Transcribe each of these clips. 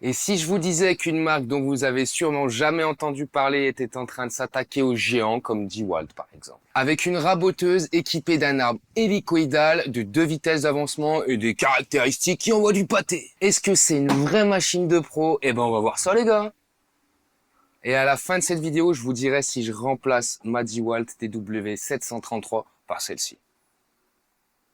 Et si je vous disais qu'une marque dont vous avez sûrement jamais entendu parler était en train de s'attaquer aux géants comme DeWalt par exemple. Avec une raboteuse équipée d'un arbre hélicoïdal de 2 vitesses d'avancement et des caractéristiques qui envoient du pâté. Est-ce que c'est une vraie machine de pro? Eh ben on va voir ça les gars. Et à la fin de cette vidéo, je vous dirai si je remplace ma DeWalt DW733 par celle-ci.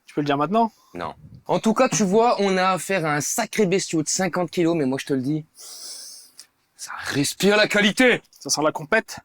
Tu peux le dire maintenant? Non. En tout cas, tu vois, on a affaire à un sacré bestiau de 50 kilos, mais moi je te le dis, ça respire la qualité. Ça sent la compète.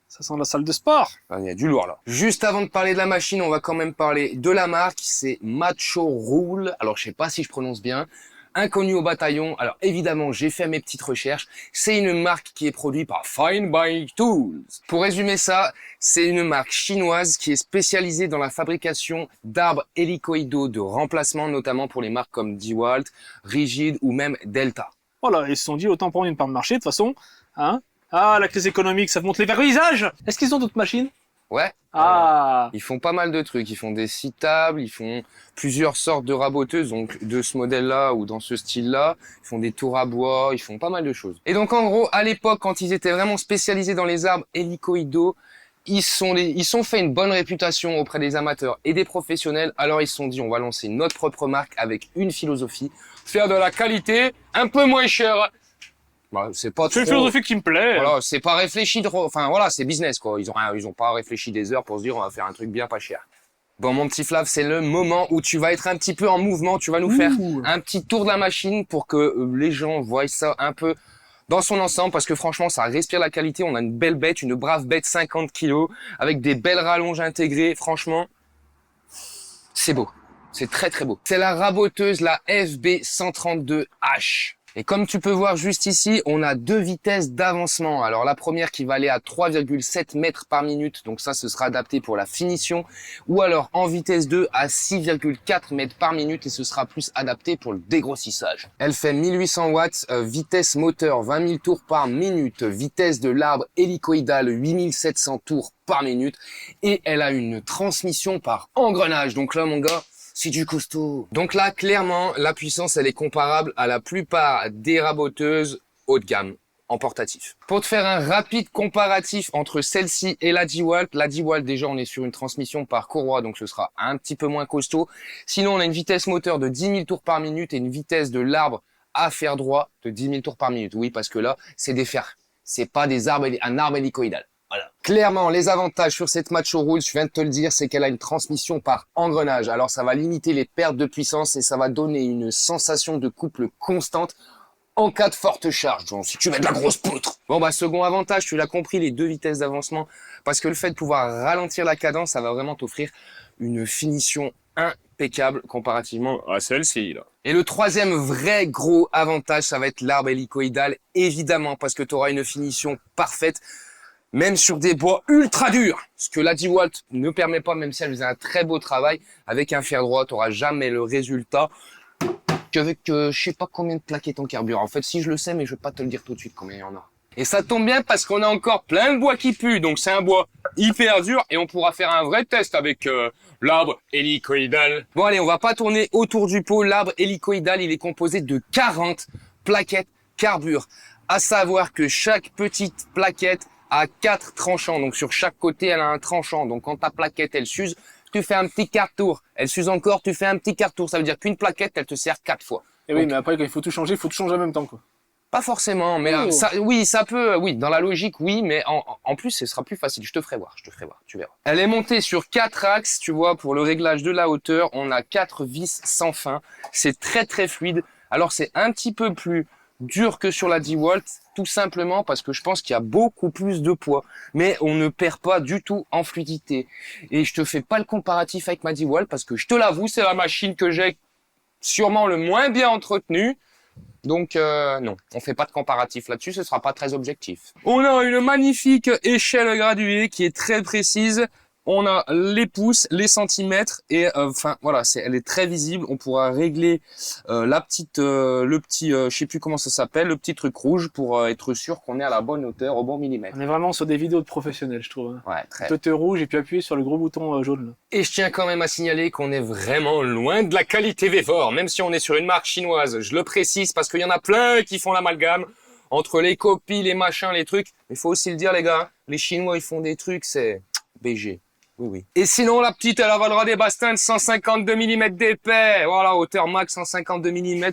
Ça sent la salle de sport. Il y a du lourd là. Juste avant de parler de la machine, on va quand même parler de la marque. C'est Macho Rule. Alors je sais pas si je prononce bien. Inconnu au bataillon. Alors évidemment, j'ai fait mes petites recherches. C'est une marque qui est produite par Fine Bike Tools. Pour résumer ça, c'est une marque chinoise qui est spécialisée dans la fabrication d'arbres hélicoïdaux de remplacement, notamment pour les marques comme DeWalt, Rigid ou même Delta. Voilà, ils se sont dit autant prendre une part de marché de toute façon. Hein? Ah, la crise économique, ça monte les vernissages. Est-ce qu'ils ont d'autres machines? Ouais. Ah. Ils font pas mal de trucs. Ils font des scies tables, ils font plusieurs sortes de raboteuses, donc de ce modèle-là ou dans ce style-là. Ils font des tours à bois, ils font pas mal de choses. Et donc en gros, à l'époque, quand ils étaient vraiment spécialisés dans les arbres hélicoïdaux, ils sont fait une bonne réputation auprès des amateurs et des professionnels. Alors ils se sont dit, on va lancer notre propre marque avec une philosophie, faire de la qualité un peu moins cher. Bah, c'est pas C'est une trop... philosophie qui me plaît. Voilà, c'est pas réfléchi trop. Enfin voilà, c'est business quoi. Ils ont pas réfléchi des heures pour se dire on va faire un truc bien pas cher. Bon mon petit Flav, c'est le moment où tu vas être un petit peu en mouvement. Tu vas nous faire un petit tour de la machine pour que les gens voient ça un peu dans son ensemble, parce que franchement ça respire la qualité. On a une belle bête, une brave bête 50 kilos avec des belles rallonges intégrées. Franchement, c'est beau. C'est très très beau. C'est la raboteuse, la FB132H. Et comme tu peux voir juste ici, on a 2 vitesses d'avancement. Alors la première qui va aller à 3,7 mètres par minute, donc ça ce sera adapté pour la finition, ou alors en vitesse 2 à 6,4 mètres par minute et ce sera plus adapté pour le dégrossissage. Elle fait 1800 watts, vitesse moteur 20 000 tours par minute, vitesse de l'arbre hélicoïdal 8700 tours par minute et elle a une transmission par engrenage. Donc là mon gars, c'est du costaud. Donc là, clairement, la puissance, elle est comparable à la plupart des raboteuses haut de gamme en portatif. Pour te faire un rapide comparatif entre celle-ci et la DeWalt déjà, on est sur une transmission par courroie, donc ce sera un petit peu moins costaud. Sinon, on a une vitesse moteur de 10 000 tours par minute et une vitesse de l'arbre à fer droit de 10 000 tours par minute. Oui, parce que là, c'est des fers. C'est pas des arbres, un arbre hélicoïdal. Voilà. Clairement, les avantages sur cette Macho Rule, je viens de te le dire, c'est qu'elle a une transmission par engrenage. Alors, ça va limiter les pertes de puissance et ça va donner une sensation de couple constante en cas de forte charge. Donc, si tu mets de la grosse poutre. Bon, bah, second avantage, tu l'as compris, les 2 vitesses d'avancement. Parce que le fait de pouvoir ralentir la cadence, ça va vraiment t'offrir une finition impeccable comparativement à celle-ci, là. Et le troisième vrai gros avantage, ça va être l'arbre hélicoïdal, évidemment, parce que tu auras une finition parfaite, même sur des bois ultra durs, ce que la DeWalt ne permet pas, même si elle faisait un très beau travail. Avec un fer droit, tu n'auras jamais le résultat qu'avec je sais pas combien de plaquettes en carburant. En fait, si je le sais, mais je vais pas te le dire tout de suite combien il y en a. Et ça tombe bien parce qu'on a encore plein de bois qui puent, donc c'est un bois hyper dur et on pourra faire un vrai test avec l'arbre hélicoïdal. Bon allez, on va pas tourner autour du pot. L'arbre hélicoïdal, il est composé de 40 plaquettes carbure. À savoir que chaque petite plaquette a 4 tranchants. Donc sur chaque côté, elle a un tranchant. Donc quand ta plaquette, elle s'use, tu fais un petit quart tour. Elle s'use encore, tu fais un petit quart tour. Ça veut dire qu'une plaquette, elle te sert 4 fois. Et oui, mais après, quand il faut tout changer en même temps, quoi. Pas forcément, mais ça peut, oui, dans la logique, oui, mais en plus, ce sera plus facile. Je te ferai voir, tu verras. Elle est montée sur 4 axes, tu vois, pour le réglage de la hauteur. On a 4 vis sans fin. C'est très, très fluide. Alors, c'est un petit peu plus dur que sur la DeWalt, tout simplement parce que je pense qu'il y a beaucoup plus de poids, mais on ne perd pas du tout en fluidité. Et je te fais pas le comparatif avec ma DeWalt parce que je te l'avoue, c'est la machine que j'ai sûrement le moins bien entretenue. Donc non, on fait pas de comparatif là-dessus, ce sera pas très objectif. On a une magnifique échelle graduée qui est très précise. On a les pouces, les centimètres et enfin voilà, elle est très visible. On pourra régler le petit, je sais plus comment ça s'appelle, le petit truc rouge pour être sûr qu'on est à la bonne hauteur, au bon millimètre. On est vraiment sur des vidéos de professionnels, je trouve. Ouais, très. Petit rouge et puis appuyer sur le gros bouton jaune. Là. Et je tiens quand même à signaler qu'on est vraiment loin de la qualité VEVOR, même si on est sur une marque chinoise. Je le précise parce qu'il y en a plein qui font l'amalgame entre les copies, les machins, les trucs. Mais il faut aussi le dire, les gars, les Chinois, ils font des trucs, c'est BG. Oui, oui. Et sinon, la petite, elle avalera des bastins de 152 mm d'épais. Voilà, hauteur max 152 mm.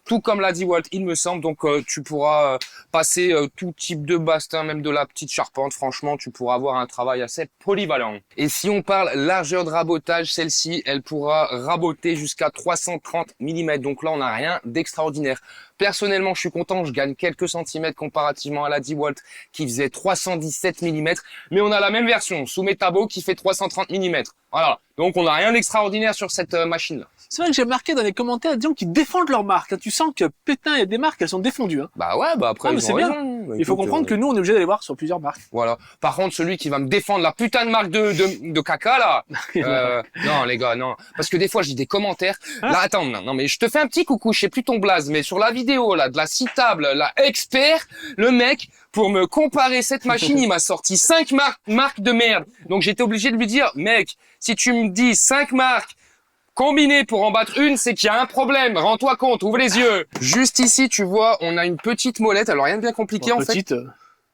Tout comme l'a dit Walt, il me semble. Donc, tu pourras passer tout type de bastin, même de la petite charpente. Franchement, tu pourras avoir un travail assez polyvalent. Et si on parle largeur de rabotage, celle-ci, elle pourra raboter jusqu'à 330 mm. Donc là, on n'a rien d'extraordinaire. Personnellement, je suis content, je gagne quelques centimètres comparativement à la DeWalt qui faisait 317 mm. Mais on a la même version sous Metabo qui fait 330 mm. Voilà. Donc, on n'a rien d'extraordinaire sur cette machine-là. C'est vrai que j'ai remarqué dans les commentaires des gens qui défendent leur marque. Tu sens que pétain, il y a des marques, elles sont défendues. Hein. Bah ouais, bah après, mais c'est bien. Il faut comprendre que nous, on est obligé d'aller voir sur plusieurs marques. Voilà. Par contre, celui qui va me défendre la putain de marque de caca, là. Non, les gars, non. Parce que des fois, j'ai des commentaires. Hein là, attends, non, mais je te fais un petit coucou, je sais plus ton blaze, mais sur la vidéo, là, de la citable, la expert, le mec, pour me comparer cette machine, il m'a sorti 5 marques de merde. Donc, j'étais obligé de lui dire, mec, si tu me dis 5 marques, combiné pour en battre une, c'est qu'il y a un problème. Rends-toi compte, ouvre les yeux. Juste ici, tu vois, on a une petite molette. Alors, rien de bien compliqué, en fait.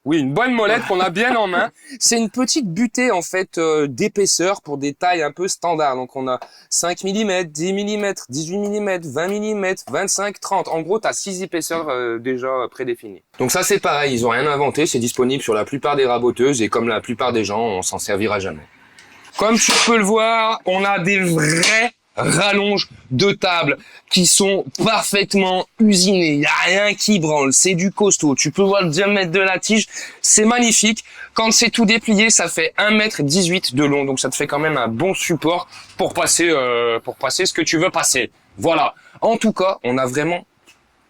Oui, une bonne molette qu'on a bien en main. C'est une petite butée, en fait, d'épaisseur pour des tailles un peu standards. Donc, on a 5 mm, 10 mm, 18 mm, 20 mm, 25, 30. En gros, tu as 6 épaisseurs déjà prédéfinies. Donc ça, c'est pareil. Ils ont rien inventé. C'est disponible sur la plupart des raboteuses. Et comme la plupart des gens, on s'en servira jamais. Comme tu peux le voir, on a des vrais rallonges de table qui sont parfaitement usinées. Il n'y a rien qui branle. C'est du costaud. Tu peux voir le diamètre de la tige. C'est magnifique. Quand c'est tout déplié, ça fait 1,18 m de long. Donc, ça te fait quand même un bon support pour passer ce que tu veux passer. Voilà. En tout cas, on a vraiment,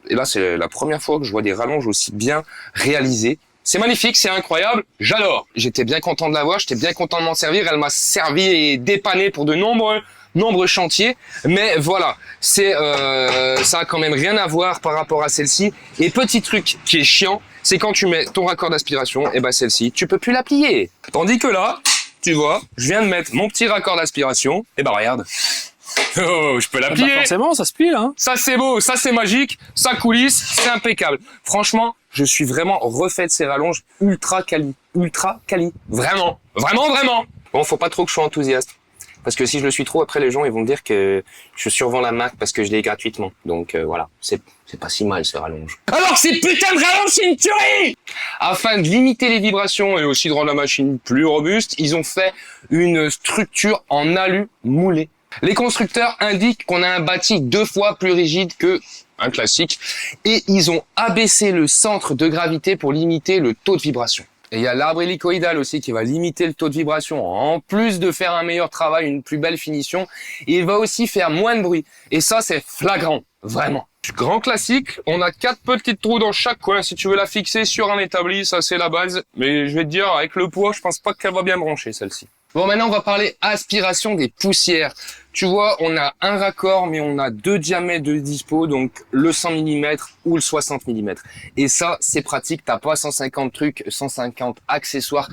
et là, c'est la première fois que je vois des rallonges aussi bien réalisées. C'est magnifique, c'est incroyable, j'adore. J'étais bien content de l'avoir, j'étais bien content de m'en servir. Elle m'a servi et dépanné pour de nombreux chantiers, mais voilà, ça a quand même rien à voir par rapport à celle-ci. Et petit truc qui est chiant, c'est quand tu mets ton raccord d'aspiration, et ben celle-ci, tu peux plus la plier. Tandis que là, tu vois, je viens de mettre mon petit raccord d'aspiration, et ben regarde. Oh, je peux la plier. Bah forcément, ça se plie, hein. Ça c'est beau, ça c'est magique, ça coulisse, c'est impeccable. Franchement, je suis vraiment refait de ces rallonges ultra quali. Vraiment. Bon, faut pas trop que je sois enthousiaste. Parce que si je le suis trop, après les gens ils vont me dire que je survends la marque parce que je l'ai gratuitement. Donc voilà, c'est pas si mal ces rallonges. Alors ces putains de rallonges, c'est une tuerie! Afin de limiter les vibrations et aussi de rendre la machine plus robuste, ils ont fait une structure en alu moulé. Les constructeurs indiquent qu'on a un bâti 2 fois plus rigide que un classique et ils ont abaissé le centre de gravité pour limiter le taux de vibration. Et il y a l'arbre hélicoïdal aussi qui va limiter le taux de vibration. En plus de faire un meilleur travail, une plus belle finition, il va aussi faire moins de bruit. Et ça, c'est flagrant, vraiment. Grand classique, on a 4 petites trous dans chaque coin. Si tu veux la fixer sur un établi, ça c'est la base. Mais je vais te dire, avec le poids, je pense pas qu'elle va bien brancher celle-ci. Bon, maintenant on va parler aspiration des poussières. Tu vois, on a un raccord, mais on a 2 diamètres de dispo, donc le 100 mm ou le 60 mm. Et ça, c'est pratique, t'as pas 150 trucs, 150 accessoires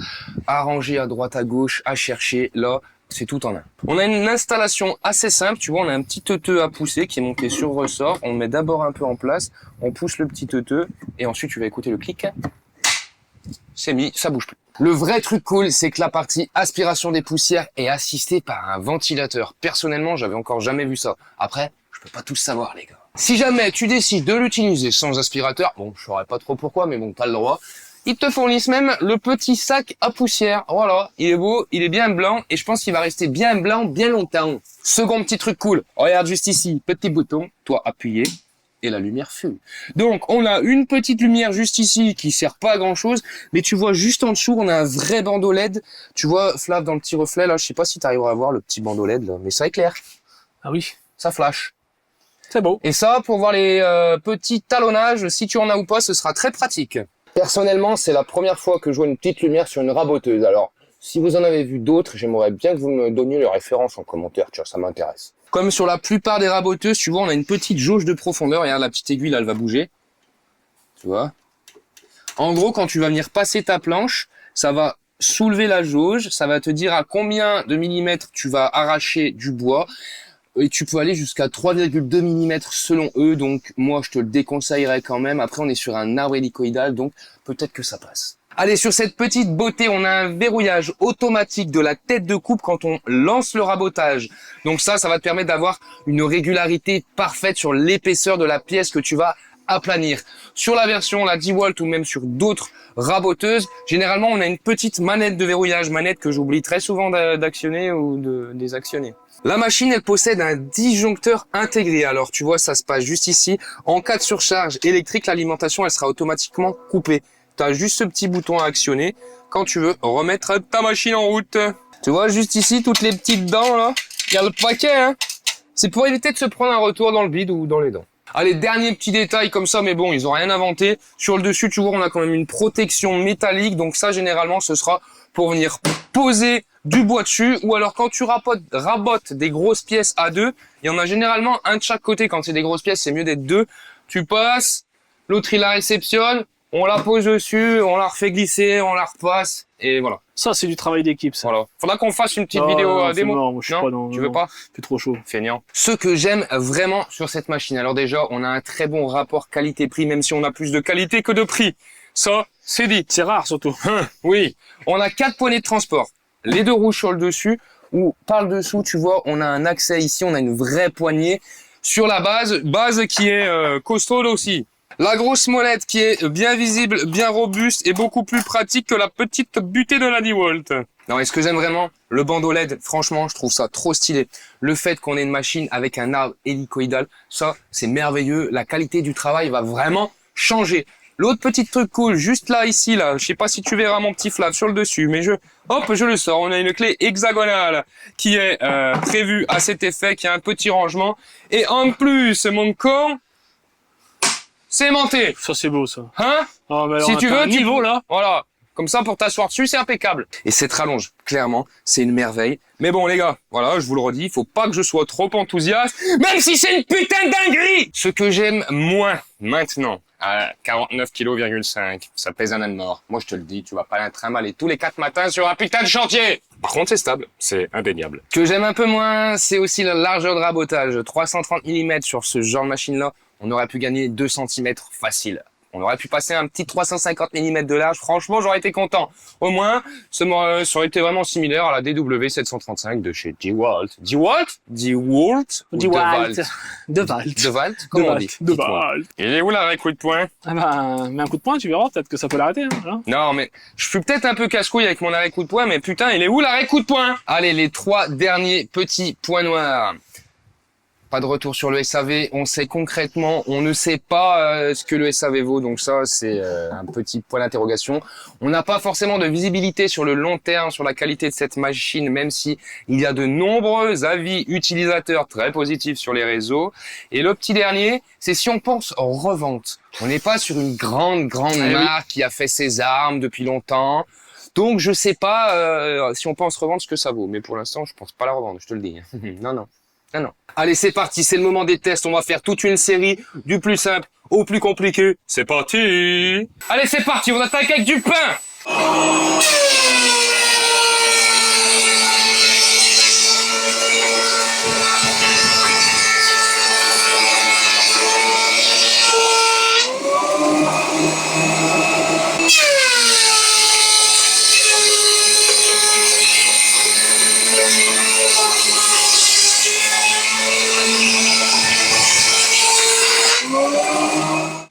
à ranger à droite, à gauche, à chercher. Là, c'est tout en un. On a une installation assez simple, tu vois, on a un petit teuteux à pousser qui est monté sur ressort. On le met d'abord un peu en place, on pousse le petit teuteux, et ensuite tu vas écouter le clic. C'est mis, ça bouge plus. Le vrai truc cool, c'est que la partie aspiration des poussières est assistée par un ventilateur. Personnellement, j'avais encore jamais vu ça. Après, je peux pas tout savoir, les gars. Si jamais tu décides de l'utiliser sans aspirateur, bon, je saurais pas trop pourquoi, mais bon, t'as le droit. Ils te fournissent même le petit sac à poussière. Voilà, il est beau, il est bien blanc, et je pense qu'il va rester bien blanc bien longtemps. Second petit truc cool, regarde juste ici, petit bouton, toi appuyé. Et la lumière fut. Donc, on a une petite lumière juste ici qui sert pas à grand chose, mais tu vois juste en dessous, on a un vrai bandeau LED. Tu vois, Flav, dans le petit reflet, là, je sais pas si tu arriveras à voir le petit bandeau LED, là, mais ça éclaire. Ah oui. Ça flash. C'est beau. Et ça, pour voir les petits talonnages, si tu en as ou pas, ce sera très pratique. Personnellement, c'est la première fois que je vois une petite lumière sur une raboteuse. Alors, Si vous en avez vu d'autres, j'aimerais bien que vous me donniez les références en commentaire, tu vois, ça m'intéresse. Comme sur la plupart des raboteuses, tu vois, on a une petite jauge de profondeur. Regarde, la petite aiguille, là, elle va bouger. Tu vois. En gros, quand tu vas venir passer ta planche, ça va soulever la jauge, ça va te dire à combien de millimètres tu vas arracher du bois. Et tu peux aller jusqu'à 3,2 mm selon eux, donc moi je te le déconseillerais quand même. Après on est sur un arbre hélicoïdal, donc peut-être que ça passe. Allez, sur cette petite beauté, on a un verrouillage automatique de la tête de coupe quand on lance le rabotage. Donc ça va te permettre d'avoir une régularité parfaite sur l'épaisseur de la pièce que tu vas aplanir. Sur la version, la DeWalt ou même sur d'autres raboteuses, généralement on a une petite manette de verrouillage, manette que j'oublie très souvent d'actionner ou de désactionner. La machine, elle possède un disjoncteur intégré. Alors, tu vois, ça se passe juste ici. En cas de surcharge électrique, l'alimentation, elle sera automatiquement coupée. Tu as juste ce petit bouton à actionner quand tu veux remettre ta machine en route. Tu vois, juste ici, toutes les petites dents, là. Il y a le paquet, hein. C'est pour éviter de se prendre un retour dans le bide ou dans les dents. Allez, dernier petit détail comme ça, mais bon, ils ont rien inventé. Sur le dessus, tu vois, on a quand même une protection métallique. Donc ça, généralement, ce sera pour venir poser du bois dessus, ou alors quand tu rabotes des grosses pièces à deux, il y en a généralement un de chaque côté. Quand c'est des grosses pièces, c'est mieux d'être deux. Tu passes, l'autre il la réceptionne, on la pose dessus, on la refait glisser, on la repasse, et voilà. Ça, c'est du travail d'équipe, ça. Voilà. Faudra qu'on fasse une petite vidéo démo. Non, moi, je suis pas dans, tu veux pas? C'est trop chaud. Feignant. Ce que j'aime vraiment sur cette machine, alors déjà, on a un très bon rapport qualité-prix, même si on a plus de qualité que de prix. Ça, c'est dit. C'est rare, surtout. Oui. On a 4 poignées de transport. Les deux rouges sur le dessus, ou par le dessous, tu vois, on a un accès ici, on a une vraie poignée sur la base qui est costaude aussi. La grosse molette qui est bien visible, bien robuste et beaucoup plus pratique que la petite butée de la DeWalt. Non, et ce que j'aime vraiment, le bandeau LED, franchement, je trouve ça trop stylé. Le fait qu'on ait une machine avec un arbre hélicoïdal, ça, c'est merveilleux. La qualité du travail va vraiment changer. L'autre petit truc cool, juste là, ici, là, je sais pas si tu verras mon petit flav sur le dessus, mais je le sors. On a une clé hexagonale qui est prévue à cet effet, qui a un petit rangement. Et en plus, mon con, c'est aimanté. Ça, c'est beau, ça. Hein? Oh, mais alors, si tu veux, niveau, là. Voilà. Comme ça, pour t'asseoir dessus, c'est impeccable. Et cette rallonge, clairement, c'est une merveille. Mais bon, les gars, voilà, je vous le redis, il faut pas que je sois trop enthousiaste, même si c'est une putain de dinguerie. Ce que j'aime moins, maintenant, à 49,5 kg, ça pèse un âne mort. Moi, je te le dis, tu vas pas trimballer tous les 4 matins sur un putain de chantier. Par contre, c'est stable, c'est indéniable. Ce que j'aime un peu moins, c'est aussi la largeur de rabotage. 330 mm sur ce genre de machine-là, on aurait pu gagner 2 cm facile. On aurait pu passer un petit 350 mm de large. Franchement, j'aurais été content. Au moins, ça aurait été vraiment similaire à la DW 735 de chez DeWalt. DeWalt? DeWalt? DeWalt. DeWalt? Comment on dit? DeWalt. Il est où l'arrêt coup de poing? Ah bah, mets un coup de poing, tu verras, peut-être que ça peut l'arrêter, hein. Non, mais je suis peut-être un peu casse-couille avec mon arrêt coup de poing, mais putain, il est où l'arrêt coup de poing? Allez, les 3 derniers petits points noirs. Pas de retour sur le SAV, on sait concrètement, on ne sait pas ce que le SAV vaut, donc ça c'est un petit point d'interrogation. On n'a pas forcément de visibilité sur le long terme, sur la qualité de cette machine, même si il y a de nombreux avis utilisateurs très positifs sur les réseaux. Et le petit dernier, c'est si on pense revente. On n'est pas sur une grande marque qui a fait ses armes depuis longtemps. Donc je sais pas si on pense revendre ce que ça vaut, mais pour l'instant je pense pas la revendre, je te le dis. Non. Allez, c'est parti, c'est le moment des tests. On va faire toute une série du plus simple au plus compliqué. C'est parti. Allez, c'est parti, on attaque avec du pain.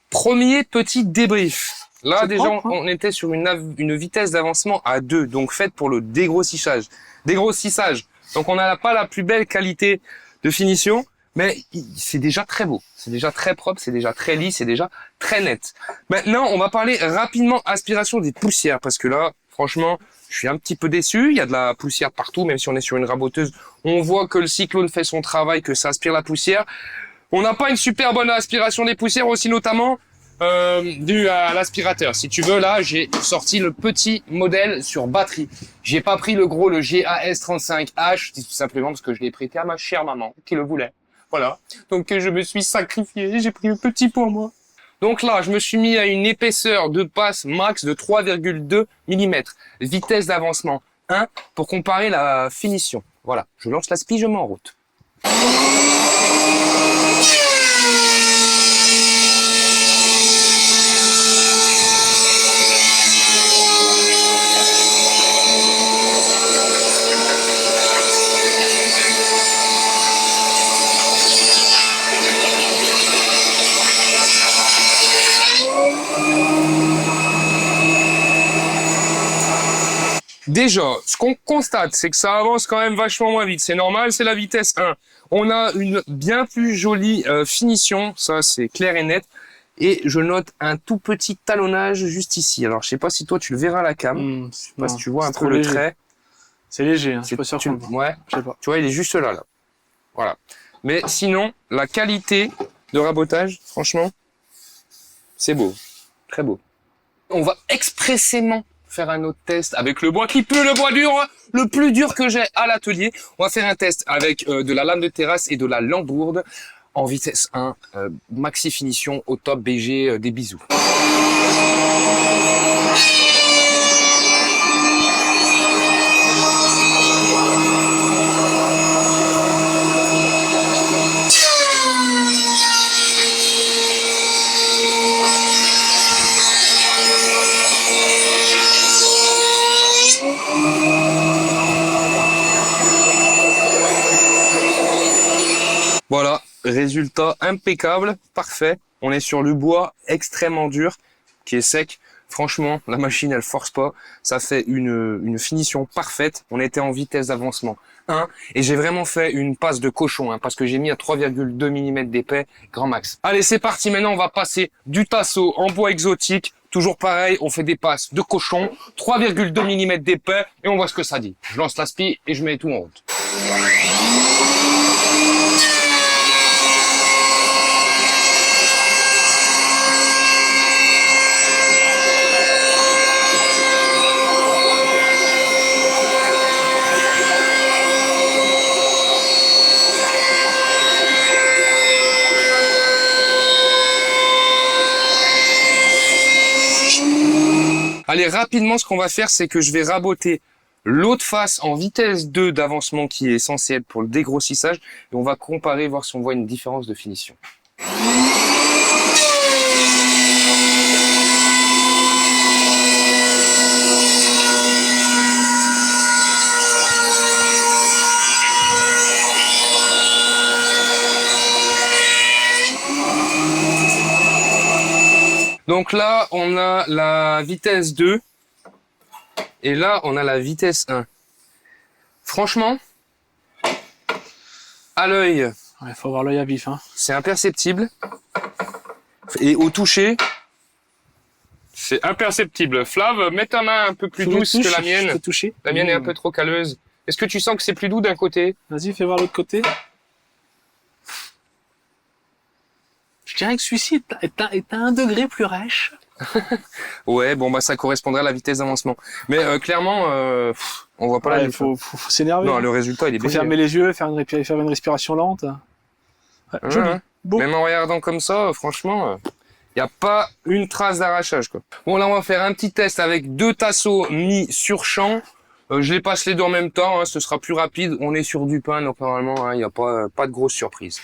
Premier petit débrief. Là, déjà, on était sur une vitesse d'avancement à 2, donc faite pour le dégrossissage. Donc, on n'a pas la plus belle qualité de finition, mais c'est déjà très beau. C'est déjà très propre, c'est déjà très lisse, c'est déjà très net. Maintenant, on va parler rapidement aspiration des poussières, parce que là, franchement, je suis un petit peu déçu. Il y a de la poussière partout, même si on est sur une raboteuse. On voit que le cyclone fait son travail, que ça aspire la poussière. On n'a pas une super bonne aspiration des poussières aussi, notamment dû à l'aspirateur. Si tu veux, là, j'ai sorti le petit modèle sur batterie. J'ai pas pris le gros, le GAS35H, tout simplement parce que je l'ai prêté à ma chère maman qui le voulait. Voilà. Donc je me suis sacrifié, j'ai pris le petit pour moi. Donc là, je me suis mis à une épaisseur de passe max de 3,2 mm. Vitesse d'avancement 1 pour comparer la finition. Voilà, je lance la spie, je mets en route. Déjà, ce qu'on constate, c'est que ça avance quand même vachement moins vite. C'est normal, c'est la vitesse 1. On a une bien plus jolie finition, ça c'est clair et net. Et je note un tout petit talonnage juste ici. Alors, je sais pas si toi tu le verras à la cam. Je sais pas si tu vois un peu le trait. C'est léger, hein, je suis pas sûr. Ouais, je sais pas. Tu vois, il est juste là, là. Voilà. Mais sinon, la qualité de rabotage, franchement, c'est beau. Très beau. On va expressément faire un autre test avec le bois qui pue, le bois dur, le plus dur que j'ai à l'atelier. On va faire un test avec de la lame de terrasse et de la lambourde en vitesse 1, maxi finition au top BG, des bisous. Voilà, résultat impeccable, parfait. On est sur le bois extrêmement dur, qui est sec. Franchement, la machine, elle force pas. Ça fait une finition parfaite. On était en vitesse d'avancement 1. Et j'ai vraiment fait une passe de cochon, hein, parce que j'ai mis à 3,2 mm d'épais, grand max. Allez, c'est parti. Maintenant, on va passer du tasseau en bois exotique. Toujours pareil, on fait des passes de cochon, 3,2 mm d'épais, et on voit ce que ça dit. Je lance la spie et je mets tout en route. Allez, rapidement, ce qu'on va faire, c'est que je vais raboter l'autre face en vitesse 2 d'avancement qui est censé être pour le dégrossissage. Et on va comparer, voir si on voit une différence de finition. Donc là, on a la vitesse 2 et là, on a la vitesse 1. Franchement, à l'œil, Il faut avoir l'œil à vif. Hein. c'est imperceptible. Et au toucher, c'est imperceptible. Flav, mets ta main un peu plus douce que la mienne. Je peux toucher. La mienne est un peu trop calleuse. Est-ce que tu sens que c'est plus doux d'un côté? Vas-y, fais voir l'autre côté. Je dirais que celui-ci est à 1 degré plus rêche. Ouais, bon bah ça correspondrait à la vitesse d'avancement. Mais clairement, on voit pas la différence. Faut s'énerver. Non, le résultat il est Faut baisé. fermer les yeux, faire une respiration lente. Ouais, joli. Beau. Même en regardant comme ça, franchement, il n'y a pas une trace d'arrachage, quoi. Bon, là, on va faire un petit test avec 2 tasseaux mis sur champ. Je les passe les deux en même temps, hein, ce sera plus rapide. On est sur du pain, donc normalement, il n'y a pas de grosse surprise.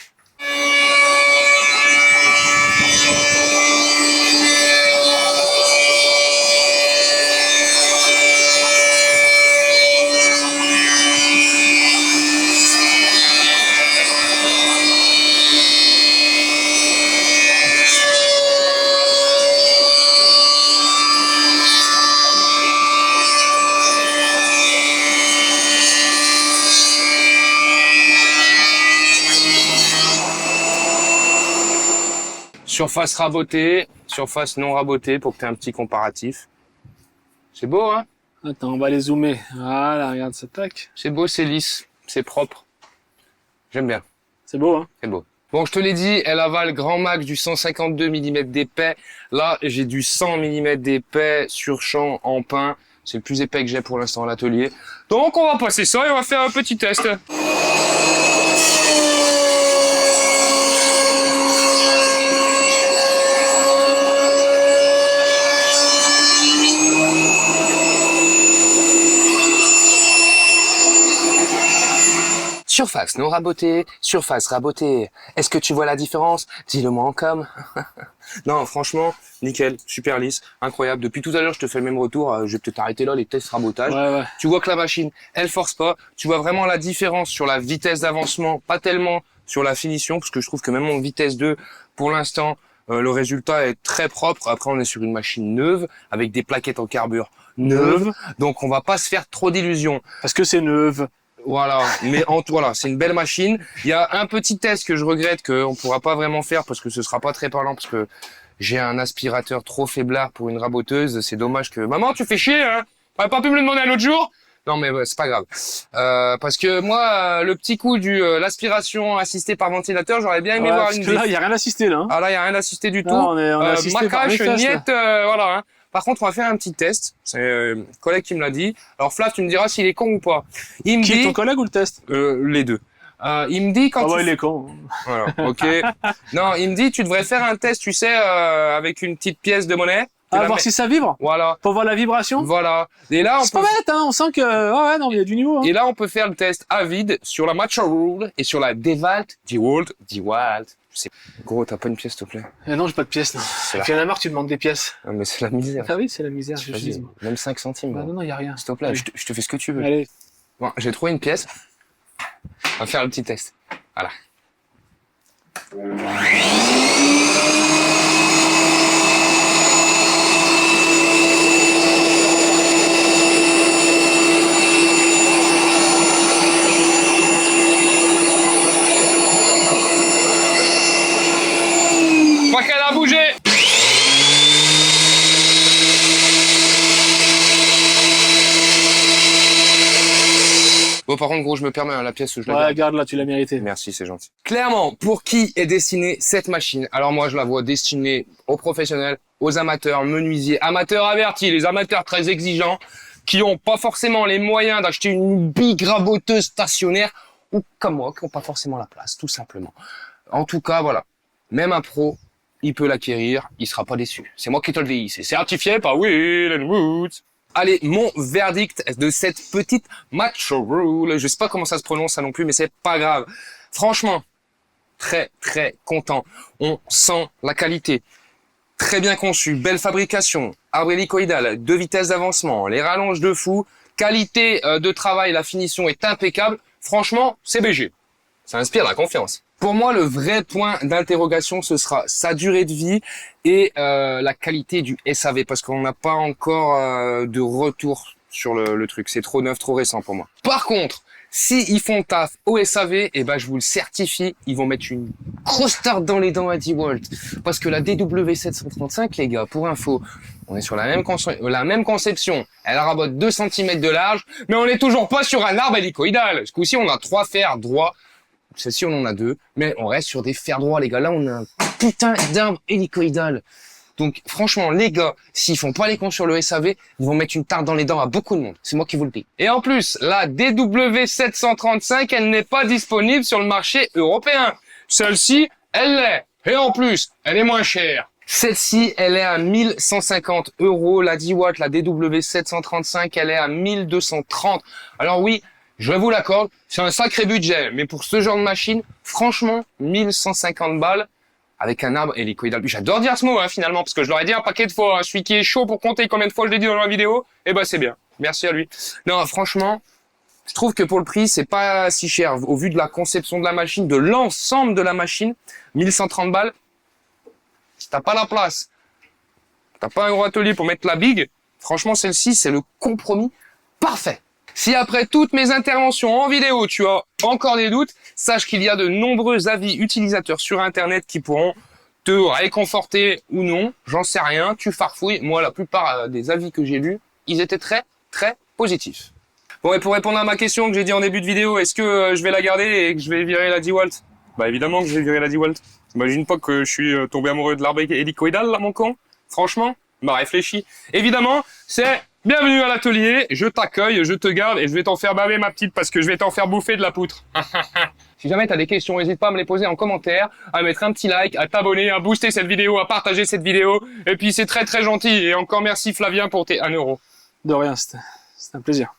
Surface rabotée, surface non rabotée pour que tu aies un petit comparatif. C'est beau, hein? Attends, on va les zoomer. Voilà, regarde, ça tac. C'est beau, c'est lisse, c'est propre. J'aime bien, C'est beau, hein? c'est beau. Bon, je te l'ai dit, elle avale grand max du 152 mm d'épais. Là, j'ai du 100 mm d'épais sur champ en pin. C'est le plus épais que j'ai pour l'instant à l'atelier. Donc, on va passer ça et on va faire un petit test. Surface non rabotée, surface rabotée. Est-ce que tu vois la différence? Dis-le-moi en com. Non, franchement, nickel, super lisse, incroyable. Depuis tout à l'heure, je te fais le même retour. Je vais peut-être arrêter là les tests rabotage. Ouais. Tu vois que la machine, elle force pas. Tu vois vraiment la différence sur la vitesse d'avancement, pas tellement sur la finition, parce que je trouve que même en vitesse 2, pour l'instant, le résultat est très propre. Après, on est sur une machine neuve, avec des plaquettes en carbure neuves. Donc, on va pas se faire trop d'illusions. Parce que c'est neuve. Voilà, mais voilà, c'est une belle machine. Il y a un petit test que je regrette qu'on pourra pas vraiment faire parce que ce sera pas très parlant parce que j'ai un aspirateur trop faiblard pour une raboteuse. C'est dommage que maman, tu fais chier, hein. T'aurais pas pu me le demander un autre jour? Non mais c'est pas grave. Parce que moi, le petit coup du l'aspiration assistée par ventilateur, j'aurais bien aimé voir parce une. que là, il y a rien assisté là. Hein. Ah là, il y a rien assisté du tout. Non, on est assisté par Macache, les fesses, niette, voilà. Hein. Par contre, on va faire un petit test. C'est un collègue qui me l'a dit. Alors Flav, tu me diras s'il est con ou pas. Il me Qui dit est ton collègue ou le test? les deux. Il me dit quand il est con. Voilà, ok. Non, il me dit tu devrais faire un test, tu sais, avec une petite pièce de monnaie. Voir si ça vibre. Voilà. Pour voir la vibration. Voilà. Et là, c'est pas bête, hein. On sent que, ouais, non, il y a du niveau. Hein. Et là, on peut faire le test à vide sur la Matcha Rule et sur la DeWalt. Je sais. Gros, t'as pas une pièce, s'il te plaît? Non, j'ai pas de pièces, non. Puis il y en a marre, tu demandes des pièces. Non, mais c'est la misère. Ah oui, c'est la misère, je dis. Même 5 centimes. Bah, non, y a rien. S'il te plaît, je te fais ce que tu veux. Allez. Bon, j'ai trouvé une pièce. On va faire le petit test. Voilà. Pas qu'elle a bougé. Bon, par contre, gros, je me permets, hein, la pièce, je la garde. Ouais, garde là, tu l'as mérité. Merci, c'est gentil. Clairement, pour qui est destinée cette machine? Alors moi, je la vois destinée aux professionnels, aux amateurs, menuisiers, amateurs avertis, les amateurs très exigeants, qui ont pas forcément les moyens d'acheter une big raboteuse stationnaire, ou comme moi, qui ont pas forcément la place, tout simplement. En tout cas, voilà. Même un pro, il peut l'acquérir, il sera pas déçu. C'est moi qui te le dis, c'est certifié par Wheel Woods. Allez, mon verdict de cette petite Matcha Rule. Je sais pas comment ça se prononce ça non plus, mais c'est pas grave. Franchement, très très content. On sent la qualité. Très bien conçu, belle fabrication, arbre hélicoïdal, 2 vitesses d'avancement, les rallonges de fou, qualité de travail, la finition est impeccable. Franchement, c'est BG. Ça inspire la confiance. Pour moi, le vrai point d'interrogation, ce sera sa durée de vie et la qualité du SAV, parce qu'on n'a pas encore de retour sur le truc. C'est trop neuf, trop récent pour moi. Par contre, si ils font taf au SAV, eh ben je vous le certifie, ils vont mettre une grosse tarte dans les dents à DeWalt, parce que la DW735, les gars, pour info, on est sur la même conception. Elle rabote 2 cm de large, mais on n'est toujours pas sur un arbre hélicoïdal. Ce coup-ci, on a 3 fers droits. Celle-ci, on en a 2, mais on reste sur des fers droits, les gars. Là, on a un putain d'arbre hélicoïdal. Donc, franchement, les gars, s'ils font pas les cons sur le SAV, ils vont mettre une tarte dans les dents à beaucoup de monde. C'est moi qui vous le dis. Et en plus, la DW735, elle n'est pas disponible sur le marché européen. Celle-ci, elle l'est. Et en plus, elle est moins chère. Celle-ci, elle est à 1150 €. La DeWalt, la DW735, elle est à 1230. Alors oui, je vous l'accorde, c'est un sacré budget, mais pour ce genre de machine, franchement, 1150 balles avec un arbre hélicoïdal. J'adore dire ce mot, hein, finalement, parce que je l'aurais dit un paquet de fois, hein, celui qui est chaud pour compter combien de fois je l'ai dit dans la vidéo, eh ben c'est bien. Merci à lui. Non, franchement, je trouve que pour le prix, c'est pas si cher. Au vu de la conception de la machine, de l'ensemble de la machine, 1130 balles, si t'as pas la place, t'as pas un gros atelier pour mettre la big, franchement, celle-ci, c'est le compromis parfait. Si après toutes mes interventions en vidéo, tu as encore des doutes, sache qu'il y a de nombreux avis utilisateurs sur Internet qui pourront te réconforter ou non. J'en sais rien, tu farfouilles. Moi, la plupart des avis que j'ai lus, ils étaient très, très positifs. Bon, et pour répondre à ma question que j'ai dit en début de vidéo, est-ce que je vais la garder et que je vais virer la DeWalt? Bah évidemment que j'ai viré la DeWalt. T'imagines pas que je suis tombé amoureux de l'arbre hélicoïdal là mon con? Franchement, bah réfléchis. Évidemment, c'est bienvenue à l'atelier, je t'accueille, je te garde et je vais t'en faire baver ma petite parce que je vais t'en faire bouffer de la poutre. Si jamais tu as des questions, n'hésite pas à me les poser en commentaire, à mettre un petit like, à t'abonner, à booster cette vidéo, à partager cette vidéo. Et puis c'est très très gentil. Et encore merci Flavien pour tes 1 euro. De rien, c'était un plaisir.